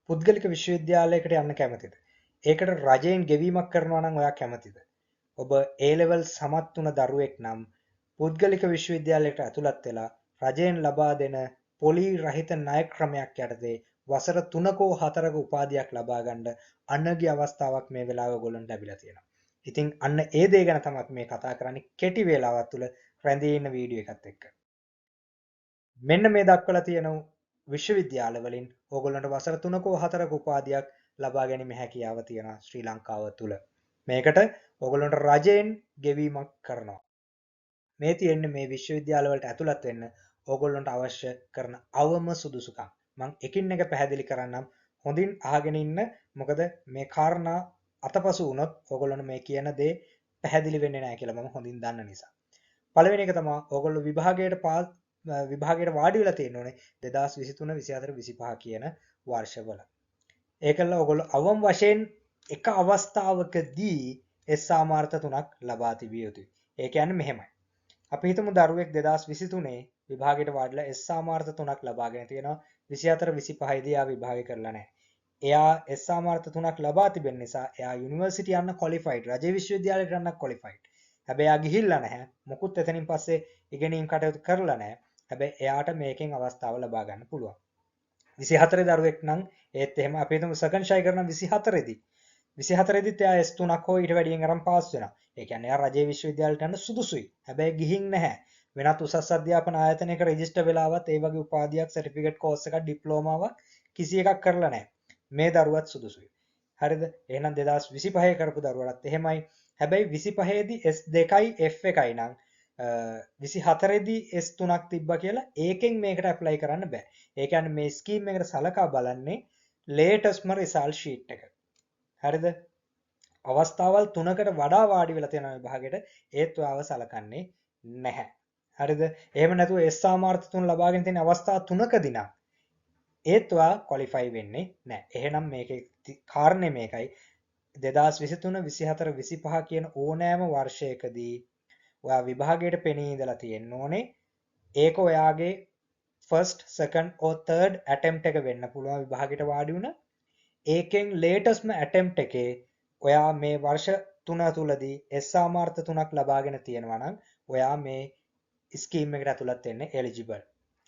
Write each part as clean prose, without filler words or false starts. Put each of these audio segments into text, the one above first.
පුද්ගලික විශ්වවිද්‍යාලයකට යන්න කැමතිද? ඒකට රජයෙන් ගෙවීමක් කරනවා නම් ඔයා කැමතිද? ඔබ A level සමත් වුණ දරුවෙක් නම් පුද්ගලික විශ්වවිද්‍යාලයකට ඇතුළත් වෙලා රජයෙන් ලබා දෙන පොලි රහිත ණය ක්‍රමයක් යටතේ වසර 3ක 4ක උපාධියක් ලබා ගන්න අනගි අවස්ථාවක් මේ වෙලාවේ ඔයගොල්ලන්ට ලැබිලා තියෙනවා. ඉතින් අන්න ඒ දේ ගැන තමයි මේ කතා කරන්නේ කෙටි වේලාවක් තුළ රැඳී ඉන්න වීඩියෝ එකත් එක්ක. මෙන්න මේ දක්වලා තියෙන විශ්වවිද්‍යාල වලින් ඕගොල්ලන්ට වසර 3ක 4ක උපාධියක් ලබා ගැනීම හැකියාව තියෙනවා ශ්‍රී ලංකාව තුළ. මේකට ඕගොල්ලන්ට රජයෙන් ගෙවීමක් කරනවා. මේ තියෙන්නේ මේ විශ්වවිද්‍යාල වලට ඇතුළත් වෙන්න ඕගොල්ලන්ට අවශ්‍ය කරන අවම සුදුසුකම්. මම එකින් එක පැහැදිලි කරන්නම්. හොඳින් අහගෙන ඉන්න. මොකද මේ කාරණා අතපසු වුණොත් ඕගොල්ලන්ට මේ කියන දේ පැහැදිලි වෙන්නේ නැහැ කියලා මම හොඳින් දන්න නිසා. පළවෙනි එක තමයි ඕගොල්ලෝ විභාගයට වාඩි වෙලා තියෙන්න ඕනේ 2023 24 25 කියන වර්ෂවල. ඒකල ඔයගොල්ලෝ අවම වශයෙන් එක අවස්ථාවකදී S සාමාර්ථ 3ක් ලබා තිබිය යුතුයි. ඒ කියන්නේ මෙහෙමයි. අපි හිතමු දරුවෙක් 2023 විභාගයට වාඩිලා S සාමාර්ථ 3ක් ලබාගෙන තියෙනවා. 24 25 දී ආ විභාගය කරලා නැහැ. එයා S සාමාර්ථ 3ක් ලබා තිබෙන නිසා එයා යුනිවර්සිටි යන්න ක්වොලිෆයිඩ්. රජයේ විශ්වවිද්‍යාලයට යන්න ක්වොලිෆයිඩ්. හැබැයි එයා ගිහිල්ලා නැහැ. මොකුත් එතනින් පස්සේ ඉගෙනීම් කටයුතු කරලා නැහැ. හැබැයි එයාට මේකෙන් අවස්ථාව ලබා ගන්න පුළුවන්. 24 දරුවෙක් නම් ඒත් එහෙම අපි හිතමු සෙකන්ඩ් ෂයි කරන 24 දී 24 දිත් එයා S3ක් හෝ ඊට වැඩියෙන් අරන් පාස් වෙනවා. ඒ කියන්නේ එයා රජයේ විශ්වවිද්‍යාලයට යන්න සුදුසුයි. හැබැයි ගිහින් නැහැ. වෙනත් උසස් අධ්‍යාපන ආයතනයක රෙජිස්ටර් වෙලාවත් ඒ වගේ උපාධියක් සර්ටිෆිකේට් කෝස් එකක් ඩිප්ලෝමාවක් කිසි එකක් කරලා නැහැ. මේ දරුවත් සුදුසුයි. හරිද? එහෙනම් 2025 කරපු දරුවටත් එහෙමයි. හැබැයි 25 දී S2යි F1යි නම් 24 දී S3ක් තිබ්බා කියලා ඒකෙන් මේකට ඇප්ලයි කරන්න බෑ. ඒ කියන්නේ මේ ස්කීම් එකට සලකා බලන්නේ ලේටස්ට්ම රිසල්ට් ෂීට් එක. හරිද? අවස්ථාවල් 3කට වඩා වාඩි වෙලා තියෙන විභාගයට ඒත් ඔයාව සලකන්නේ නැහැ. හරිද? එහෙම නැතුව S සාමාර්ථ 3 ලබාගෙන තියෙන අවස්ථා 3කදී නම් ඒත් ඔයා ක්වොලිෆයි වෙන්නේ නැහැ. එහෙනම් මේකේ කාරණේ මේකයි 2023 24 25 කියන ඕනෑම වර්ෂයකදී ඔයා විභාගයට පෙනී ඉඳලා තියෙන්න ඕනේ. ඒක ඔයාගේ first second or third attempt එක වෙන්න පුළුවන් විභාගයට වාඩි වුණා. ඒකෙන් latestම attempt එකේ ඔයා මේ වර්ෂ 3 තුලදී S සාමාර්ථ 3ක් ලබාගෙන තියෙනවා නම් ඔයා මේ ස්කීම් එකට ඇතුළත් වෙන්න eligible.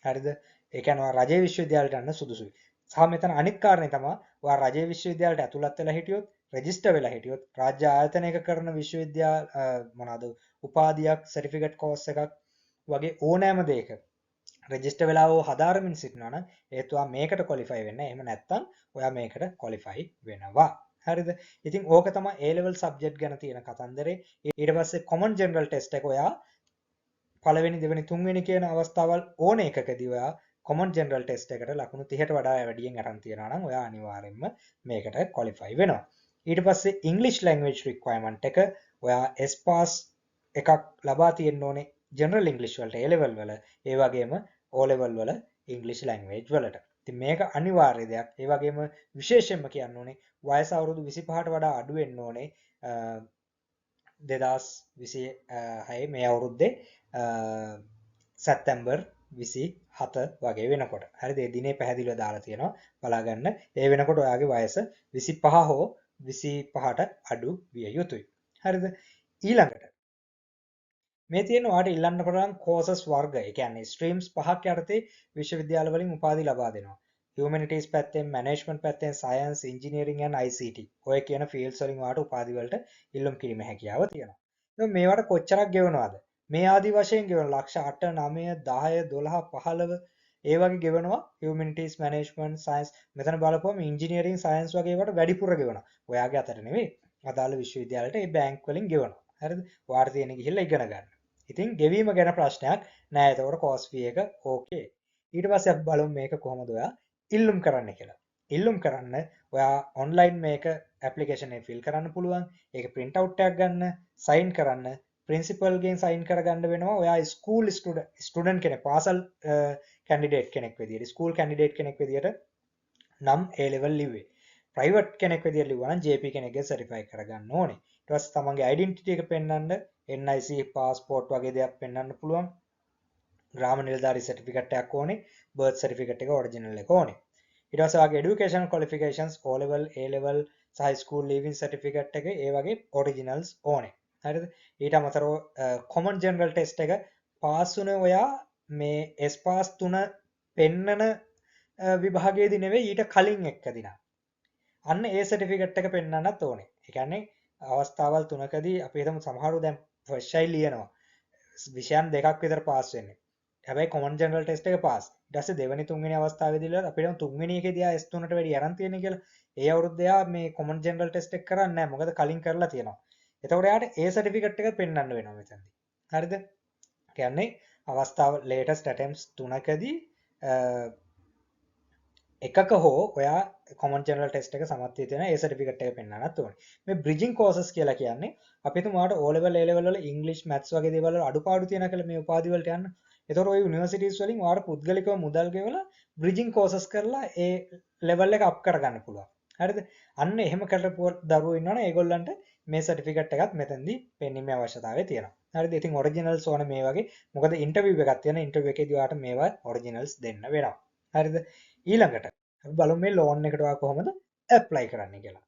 හරිද? ඒ කියන්නේ ඔයා රජයේ විශ්වවිද්‍යාලයට යන්න සුදුසුයි. සහ මෙතන අනිත් කාරණේ තමයි ඔයා රජයේ විශ්වවිද්‍යාලයට ඇතුළත් වෙලා හිටියොත් රෙජිස්ටර් වෙලා හිටියොත් රාජ්‍ය ආයතනයක කරන විශ්වවිද්‍යාල මොනවාද උපාධියක් සර්ටිෆිකේට් කෝස් එකක් වගේ ඕනෑම දෙයක රෙජිස්ටර් වෙලා හෝ හදාරමින් සිටිනවා නම් ඒත් ඔයා මේකට ක්වොලිෆයි වෙන්න. එහෙම නැත්නම් ඔයා මේකට ක්වොලිෆයි වෙනවා. හරිද? ඉතින් ඕක තමයි A level subject ගැන තියෙන කතන්දරේ. ඊට පස්සේ common general test එක ඔයා පළවෙනි දෙවෙනි තුන්වෙනි කියන අවස්ථාවල් ඕන එකකදී ඔයා common general test එකට ලකුණු 30ට වඩා වැඩියෙන් අරන් තියනවා නම් ඔයා අනිවාර්යෙන්ම මේකට ක්වොලිෆයි වෙනවා. ඊට පස්සේ English language requirement එක ඔයා S pass එකක් ලබා තියෙන්න ඕනේ general English වලට A level වල ඒ වගේම O level වල English language වලට. ඉතින් මේක අනිවාර්ය දෙයක්. ඒ වගේම විශේෂයෙන්ම කියන්න ඕනේ වයස අවුරුදු 25ට වඩා අඩු වෙන්න ඕනේ 2026 මේ අවුරුද්දේ සැප්තැම්බර් 27 වගේ වෙනකොට. හරිද? ඒ දිනේ පැහැදිලිව දාලා තියෙනවා. බලා ගන්න. ඒ වෙනකොට ඔයාගේ වයස 25 හෝ 25ට අඩු විය යුතුයි. හරිද? ඊළඟට මේ තියෙන ඔයාලට ඉල්ලන්න පුළුවන් courses වර්ග. ඒ කියන්නේ streams පහක් යටතේ විශ්වවිද්‍යාල වලින් උපාධි ලබා දෙනවා. humanities පැත්තෙන්, management පැත්තෙන්, science, engineering and ICT. ඔය කියන fields වලින් ඔයාලට උපාධි වලට ඉල්ලුම් කිරීමේ හැකියාව තියෙනවා. දැන් මේවට කොච්චරක් ගෙවනවද? මේ ආදි වශයෙන් ගෙවන ලක්ෂ 8 9 10 12 15 ඒ වගේ ගෙවනවා humanities management science මෙතන බලපුවම engineering science වගේ ඒවාට වැඩිපුර ගෙවනවා. ඔයාගේ අතට නෙවෙයි. අදාළ විශ්වවිද්‍යාලයට ඒ බැංක් වලින් ගෙවනවා. හරිද? ඔයාට තියෙන ගිහිල්ලා ඉගෙන ගන්න. ඉතින් ගෙවීම ගැන ප්‍රශ්නයක් නෑ. එතකොට course fee එක ඕකේ. ඊට පස්සේ අපි බලමු මේක කොහොමද ඔයා ඉල්ලුම් කරන්න කියලා. ඉල්ලුම් කරන්න ඔයා online මේක application එක fill කරන්න පුළුවන්. ඒක print out එකක් ගන්න, sign කරන්න ප්‍රින්සිපල් ගෙන් සයින් කරගන්න වෙනවා. ඔයා ස්කූල් ස්ටුඩන්ට් කෙනෙක්, පාසල් කැන්ඩිඩේට් කෙනෙක් විදියට, ස්කූල් කැන්ඩිඩේට් කෙනෙක් විදියට නම් A level ලිව්වේ. ප්‍රයිවට් කෙනෙක් විදියට ලිව්වා නම් JP කෙනෙක්ගෙන් සර්ටිෆයි කරගන්න ඕනේ. ඊට පස්සේ තමන්ගේ ඩෙන්ටිටි එක පෙන්වන්න NIC passport වගේ දේවල් පෙන්වන්න පුළුවන්. ග්‍රාම නිලධාරී සර්ටිෆිකේට් එකක් ඕනේ. බර්ත් සර්ටිෆිකේට් එක ඔරිජිනල් එක ඕනේ. ඊට පස්සේ ඔයාගේ education qualifications O level A level සහ high school leaving certificate එක ඒ වගේ originals ඕනේ. හරිද? ඊට අමතරව common general test එක පාස් වුණේ ඔයා මේ S pass 3 පෙන්නන විභාගයේදී නෙවෙයි ඊට කලින් එක්කදී නම්. අන්න ඒ සර්ටිෆිකේට් එක පෙන්වන්නත් ඕනේ. ඒ කියන්නේ අවස්ථාවල් තුනකදී අපි හිතමු සමහරව දැන් ෆස්ට් ෂයි ලියනවා. විෂයන් දෙකක් විතර පාස් වෙන්නේ. හැබැයි කොමන් ජනරල් ටෙස්ට් එක පාස්. ඊට පස්සේ දෙවෙනි තුන්වෙනි අවස්ථාවේදී අපිට තුන්වෙනි එකේදී ආ S3ට වැඩි අරන් තියෙන්නේ කියලා. ඒ අවුරුද්දේ ආ මේ කොමන් ජනරල් ටෙස්ට් එක කරන්නේ නැහැ. මොකද කලින් කරලා තියෙනවා. එතකොට එයාට ඒ සර්ටිෆිකේට් එක පෙන්වන්න වෙනවා මෙතනදී. හරිද? කියන්නේ අවස්ථාව ලේටස්ට් ඇටෙම්ප්ස් තුනකදී එකක හෝ ඔයා කොමන් ජනරල් ටෙස්ට් එක සමත් වී තියෙන ඒ සර්ටිෆිකේට් එක පෙන්වන්නත් ඕනේ. මේ බ්‍රිජින් කෝසස් කියලා කියන්නේ අපි හිතමු ඔයාලට O level A level වල ඉංග්‍රීසි මැත්ස් වගේ දේවල් වල අඩුපාඩු තියෙනවා කියලා මේ උපාධි වලට යන්න. ඒතකොට ඔය යුනිවර්සිටිස් වලින් ඔයාලට පුද්ගලිකව මුදල් ගෙවලා බ්‍රිජින් කෝසස් කරලා ඒ ලෙවල් එක අප් කරගන්න පුළුවන්. හරිද? අන්න එහෙම කරපු දරුවෝ ඉන්නවනේ ඒගොල්ලන්ට මේ සර්ටිෆිකේට් එකත් මෙතනදී පෙන්වීමේ අවශ්‍යතාවය තියෙනවා. හරිද? ඉතින් ඔරිජිනල්ස් ඕන මේ වගේ. මොකද ඉන්ටර්විව් එකක් තියෙන ඉන්ටර්විව් එකේදී ඔයාලට මේවා ඔරිජිනල්ස් දෙන්න වෙනවා. හරිද? ඊළඟට අපි බලමු මේ ලෝන් එකට ඔයා කොහොමද ඇප්ලයි කරන්නේ කියලා.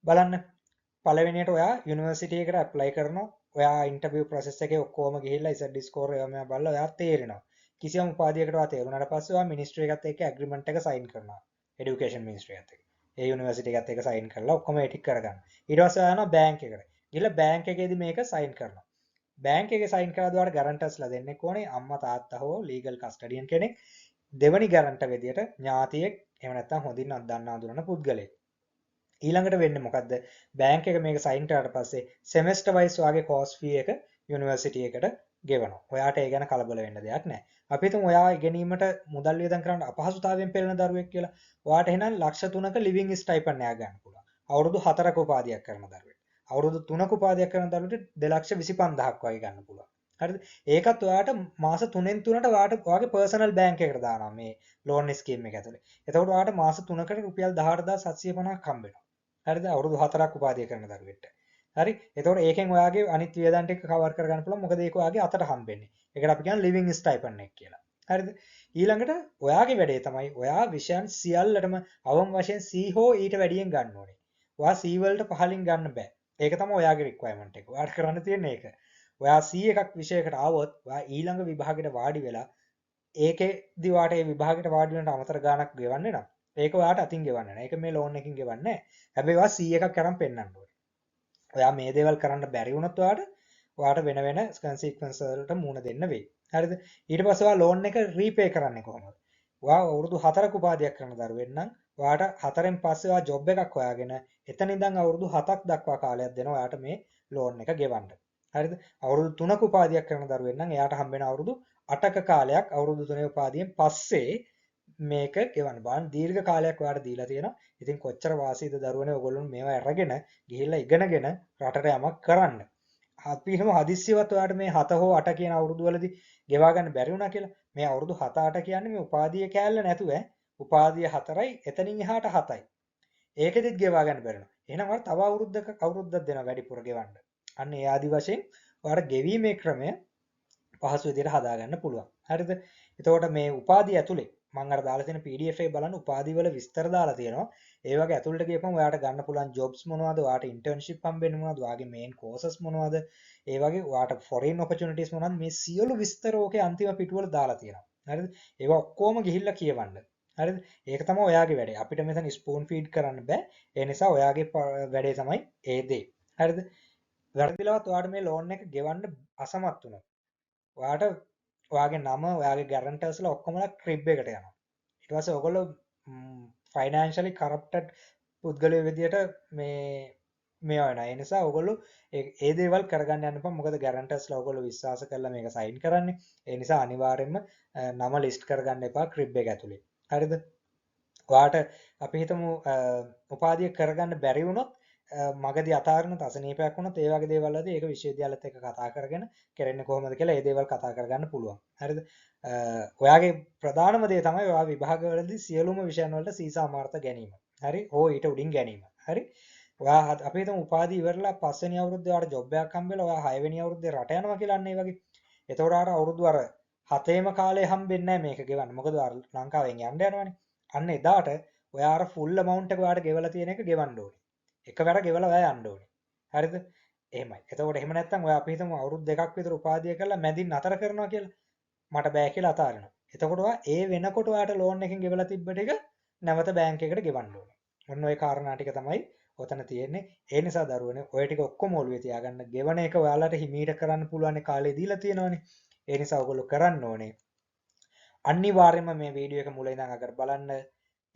බලන්න පළවෙනියට ඔයා යුනිවර්සිටි එකට ඇප්ලයි කරනවා. ඔයා ඉන්ටර්විව් ප්‍රොසෙස් එකේ ඔක්කොම ගිහිල්ලා ඉසඩ් ස්කෝර් ඒවා මේවා බලලා ඔයා තේරෙනවා. කිසියම් උපාධියකට ඔයා තේරුණාට පස්සේ ඔයා මිනිස්ට්‍රි එකත් එක්ක ඇග්‍රීමන්ට් එක සයින් කරනවා. এডুকেෂන් මිනිස්ට්‍රි එකත් එක්ක. ඒ යුනිවර්සිටි එකත් එක්ක සයින් කරලා ඔක්කොම ඒ ටික කරගන්න. ඊට පස්සේ ඔයා යනවා බැංක් එකට. ගිහලා බැංක් එකේදී මේක සයින් කරනවා. බැංක් එකේ සයින් කරලා දුවාට ගැරන්ටර්ස්ලා දෙන්නෙක් ඕනේ අම්මා තාත්තා හෝ ලීගල් කස්ටඩියන් කෙනෙක්. දෙවනි ගැරන්ටර් විදියට ඥාතියෙක් එහෙම නැත්නම් හොඳින් අත්දන්නා අඳුරන පුද්ගලයෙක්. ඊළඟට වෙන්නේ මොකද්ද? බැංක් එක මේක සයින් කරාට පස්සේ සෙමෙස්ටර් වයිස් ඔයාගේ කෝස් ෆී එක යුනිවර්සිටි එකට ගෙවනවා. ඔයාට ඒ ගැන කලබල වෙන්න දෙයක් නැහැ. අපි හිතමු ඔයා ඉගෙනීමට මුදල් වියදම් කරන්න අපහසුතාවයෙන් පෙළෙන දරුවෙක් කියලා. ඔයාට එහෙනම් ලක්ෂ 3ක ලිවිං ස්ටයිපන්ඩ් එකක් ගන්න පුළුවන්. අවුරුදු 4ක උපාධියක් කරන දරුවෙක්. අවුරුදු 3ක උපාධියක් කරන දරුවෙට 2,25,000ක් වගේ ගන්න පුළුවන්. හරිද? ඒකත් ඔයාට මාස 3න් 3ට ඔයාගේ පර්සනල් බැංක් එකකට දානවා මේ ලෝන් ස්කීම් එක ඇතුලේ. එතකොට ඔයාට මාස 3කට රුපියල් 18750ක් හම්බ වෙනවා. හරිද? අවුරුදු 4ක් උපාධිය කරන දරුවෙක්ට. හරි? එතකොට ඒකෙන් ඔයාගේ අනිත් වියදම් ටික කවර් කරගන්න පුළුවන්. මොකද ඒක ඔයාගේ අතට හම්බෙන්නේ. ඒකට අපි කියන්නේ ලිවිං ස්ටයිපන්ඩ් එක කියලා. හරිද? ඊළඟට ඔයාගේ වැඩේ තමයි ඔයා විෂයන් සියල්ලටම අවම වශයෙන් C හෝ ඊට වැඩියෙන් ගන්න ඕනේ. ඔයා C වලට පහලින් ගන්න බෑ. ඒක තමයි ඔයාගේ රික්වයර්මන්ට් එක. ඔයාට කරන්න තියෙන්නේ ඒක. ඔයා C එකක් විෂයකට ආවොත් ඔයා ඊළඟ විභාගෙට වාඩි වෙලා ඒකෙදි ඔයාට ඒ විභාගෙට වාඩි වෙනට අමතර ගාණක් ගෙවන්නේ නම් ඒක ඔයාට අතින් ගෙවන්නේ නැහැ. ඒක මේ ලෝන් එකකින් ගෙවන්නේ නැහැ. හැබැයි ඔයා C එකක් අරන් පෙන්නන්න ඕනේ. ඔයා මේ දේවල් කරන්න බැරි වුණොත් ඔයාට වෙන වෙන කන්සික්වන්ස් වලට මුහුණ දෙන්න වෙයි. හරිද? ඊට පස්සේ ඔයා ලෝන් එක රීපේ කරන්නේ කොහොමද? ඔයා අවුරුදු 4ක උපාධියක් කරන දරුවෙක් නම් ඔයාට 4න් පස්සේ ඔයා ජොබ් එකක් හොයාගෙන එතන ඉඳන් අවුරුදු 7ක් දක්වා කාලයක් දෙනවා ඔයාට මේ ලෝන් එක ගෙවන්න. හරිද? අවුරුදු 3ක උපාධියක් කරන දරුවෙක් නම් එයාට හම්බ වෙන අවුරුදු 8ක කාලයක් අවුරුදු 3 උපාධියෙන් පස්සේ මේක ගෙවන්න. බලන්න දීර්ඝ කාලයක් ඔයාට දීලා තියෙනවා. ඉතින් කොච්චර වාසීද දරුවනේ ඔයගොල්ලෝ මේවා අරගෙන ගිහිල්ලා ඉගෙනගෙන රටට යමක් කරන්න. අපි හිතමු හදිස්සියවත් ඔයාට මේ 7 හෝ 8 කියන අවුරුදු වලදී ගෙවා ගන්න බැරි වුණා කියලා. මේ අවුරුදු 7 8 කියන්නේ මේ උපාධිය කෑල්ල නැතුව උපාධිය 4යි එතනින් එහාට 7යි. ඒකෙදිත් ගෙවා ගන්න බැරි වුණා. එහෙනම් ඔයාලා තව අවුරුද්දක් දෙනවා වැඩිපුර ගෙවන්න. අන්න ඒ ආදි වශයෙන් ඔයාලා ගෙවීමේ ක්‍රමය පහසු විදිහට හදාගන්න පුළුවන්. හරිද? එතකොට මේ උපාධිය ඇතුලේ මම අර දාලා තියෙන PDF එකේ බලන්න උපාධි වල විස්තර දාලා තියෙනවා. ඒ වගේ ඇතුළට ගියපම ඔයාට ගන්න පුළුවන් ජොබ්ස් මොනවද? ඔයාට ඉන්ටර්න්ෂිප් හම්බෙන්නේ මොනවද? ඔයාගේ මේන් කෝසස් මොනවද? ඒ වගේ ඔයාට ෆොරින් ඔපචුනිටිස් මොනවද? මේ සියලු විස්තර ඕකේ අන්තිම පිටුවල දාලා තියෙනවා. හරිද? ඒවා ඔක්කොම ගිහිල්ලා කියවන්න. හරිද? ඒක තමයි ඔයාගේ වැඩේ. අපිට මෙතන ස්පූන් ෆීඩ් කරන්න බෑ. ඒ නිසා ඔයාගේ වැඩේ තමයි ඒ දේ. හරිද? වැරදිලවත් ඔයාට මේ ලෝන් එක ගෙවන්න අසමත් වුණොත් ඔයාට ඔයාගේ නම ඔයාගේ ගැරන්ටර්ස්ලා ඔක්කොමලා ක්‍රිබ් එකට යනවා. ඊට පස්සේ ඔයගොල්ලෝ ෆයිනෑන්ෂලි කරප්ටඩ් පුද්ගලයෝ විදියට මේ වෙනවා. ඒ නිසා ඔයගොල්ලෝ ඒ දේවල් කරගන්න යන්න එපා. මොකද ගැරන්ටර්ස්ලා ඔයගොල්ලෝ විශ්වාස කරලා මේක සයින් කරන්නේ. ඒ නිසා අනිවාර්යයෙන්ම නම ලිස්ට් කරගන්න එපා ක්‍රිබ් එක ඇතුලේ. හරිද? ඔයාට අපි හිතමු උපාධිය කරගන්න බැරි වුණොත් මගදී අතාරිනොත් අසනීපයක් වුණොත් ඒ වගේ දේවල් වලදී ඒක විශ්වවිද්‍යාලයත් එක්ක කතා කරගෙන කරන්නේ කොහොමද කියලා ඒ දේවල් කතා කරගන්න පුළුවන්. හරිද? ඔයාගේ ප්‍රධානම දේ තමයි ඔයා විභාගවලදී සියලුම විෂයන් වලට සීසා මාර්ථ ගැනීම. හරි? හෝ ඊට උඩින් ගැනීම. හරි? ඔයා අපි හිතමු උපාධිය ඉවරලා 5 වෙනි අවුරුද්දේ ඔයාට ජොබ් එකක් හම්බෙලා ඔයා 6 වෙනි අවුරුද්දේ රට යනවා කියලා අන්න ඒ වගේ. එතකොට ඔයාට අවුරුදු අර 7ේම කාලේ හම්බෙන්නේ නැහැ මේක ගෙවන්න. මොකද ලංකාවෙන් යන්න යනවනේ. අන්න එදාට ඔයා අර ෆුල් amount එක ඔයාට ගෙවලා තියෙන එක ගෙවන්න ඕනේ. එකවර ගෙවලා ඔයා යන්න ඕනේ. හරිද? එහෙමයි. එතකොට එහෙම නැත්නම් ඔයා අපි හිතමු අවුරුදු 2ක් විතර උපාධිය කරලා මැදින් නතර කරනවා කියලා. මට බෑ කියලා අතාරිනවා. එතකොට ඔයා ඒ වෙනකොට ඔයාට ලෝන් එකෙන් ගෙවලා තිබ්බ ටික නැවත බැංක් එකට ගෙවන්න ඕනේ. ඔන්න ඔය කාරණා ටික තමයි ඔතන තියෙන්නේ. ඒ නිසා දරුවනේ ඔය ටික ඔක්කොම ඔළුවේ තියාගන්න. ගෙවන එක ඔයාලට හිමීට කරන්න පුළුවන් කාලේ දීලා තියෙනවනේ. ඒ නිසා ඔයගොල්ලෝ කරන්න ඕනේ. අනිවාර්යයෙන්ම මේ වීඩියෝ එක මුල ඉඳන් අගර බලන්න.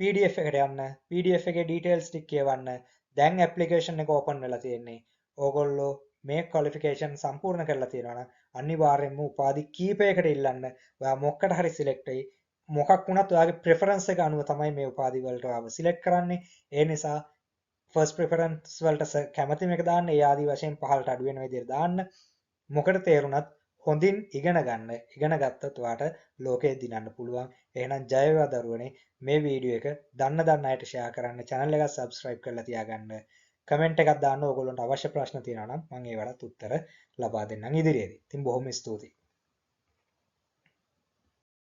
PDF එකට යන්න. PDF එකේ details ටික කියවන්න. දැන් application එක open වෙලා තියෙන්නේ. ඕගොල්ලෝ මේ qualification සම්පූර්ණ කරලා තියෙනවා නම් අනිවාර්යයෙන්ම උපාධි කීපයකට ඉල්ලන්න. ඔයා මොකකට හරි select වෙයි. මොකක් වුණත් ඔයාගේ preference එක අනුව තමයි මේ උපාධි වලට ඔයාව select කරන්නේ. ඒ නිසා first preference වලට කැමතිම එක දාන්න. ඒ ආදි වශයෙන් පහළට අඩු වෙන විදිහට දාන්න. මොකට තේරුණත් හොඳින් ඉගෙන ගන්න. ඉගෙන ගත්තොත් ඔයාට ලෝකෙ දිනන්න පුළුවන්. එහෙනම් ජය වේවා දරුවනේ. මේ වීඩියෝ එක දන්න අයට ෂෙයා කරන්න. channel එක subscribe කරලා තියාගන්න. කමෙන්ට් එකක් දාන්න ඕගොල්ලන්ට අවශ්‍ය ප්‍රශ්න තියෙනවා නම් මම ඒවට උත්තර ලබා දෙන්නම් ඉදිරියේදී. ඉතින් බොහොම ස්තුතියි.